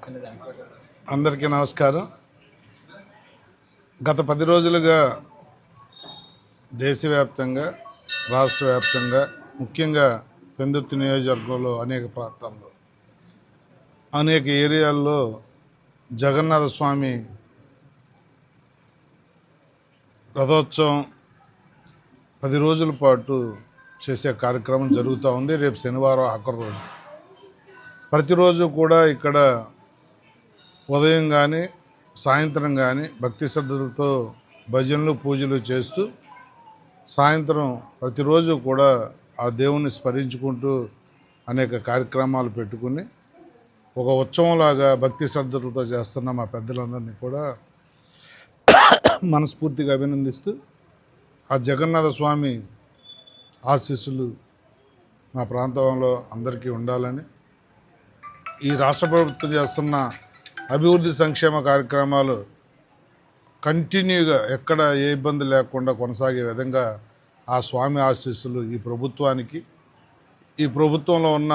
అందరికీ నమస్కారం. గత 10 రోజులుగా దేశవ్యాప్తంగా, రాష్ట్ర వ్యాప్తంగా, ముఖ్యంగా పెందుర్తి నియోజకవర్గంలో అనేక ప్రాంతాల్లో, అనేక ఏరియాల్లో జగన్నాథ స్వామి రథోత్సవం 10 రోజుల పాటు చేసే కార్యక్రమం జరుగుతూ ఉంది. రేపు శనివారం ఆఖరి రోజు. ప్రతిరోజు కూడా ఇక్కడ ఉదయం కానీ సాయంత్రం కానీ భక్తి శ్రద్ధలతో భజనలు పూజలు చేస్తూ సాయంత్రం ప్రతిరోజు కూడా ఆ దేవుణ్ణి స్మరించుకుంటూ అనేక కార్యక్రమాలు పెట్టుకుని ఒక ఉత్సవంలాగా భక్తి శ్రద్ధలతో చేస్తున్న మా పెద్దలందరినీ కూడా మనస్ఫూర్తిగా అభినందిస్తూ ఆ జగన్నాథ స్వామి ఆశీస్సులు మా ప్రాంతంలో అందరికీ ఉండాలని, ఈ రాష్ట్ర ప్రభుత్వం చేస్తున్న అభివృద్ధి సంక్షేమ కార్యక్రమాలు కంటిన్యూగా ఎక్కడ ఏ ఇబ్బంది లేకుండా కొనసాగే విధంగా ఆ స్వామి ఆశీస్సులు ఈ ప్రభుత్వానికి, ఈ ప్రభుత్వంలో ఉన్న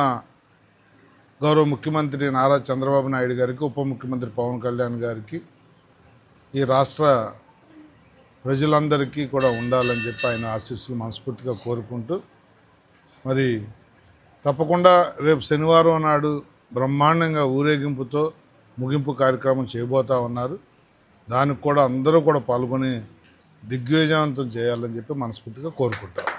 గౌరవ ముఖ్యమంత్రి నారా చంద్రబాబు నాయుడు గారికి, ఉప ముఖ్యమంత్రి పవన్ కళ్యాణ్ గారికి, ఈ రాష్ట్ర ప్రజలందరికీ కూడా ఉండాలని చెప్పి ఆయన ఆశీస్సులు మనస్ఫూర్తిగా కోరుకుంటూ, మరి తప్పకుండా రేపు శనివారం నాడు బ్రహ్మాండంగా ఊరేగింపుతో ముగింపు కార్యక్రమం చేయబోతూ ఉన్నారు. దానికి కూడా అందరూ కూడా పాల్గొని దిగ్విజయవంతం చేయాలని చెప్పి మనస్ఫూర్తిగా కోరుకుంటారు.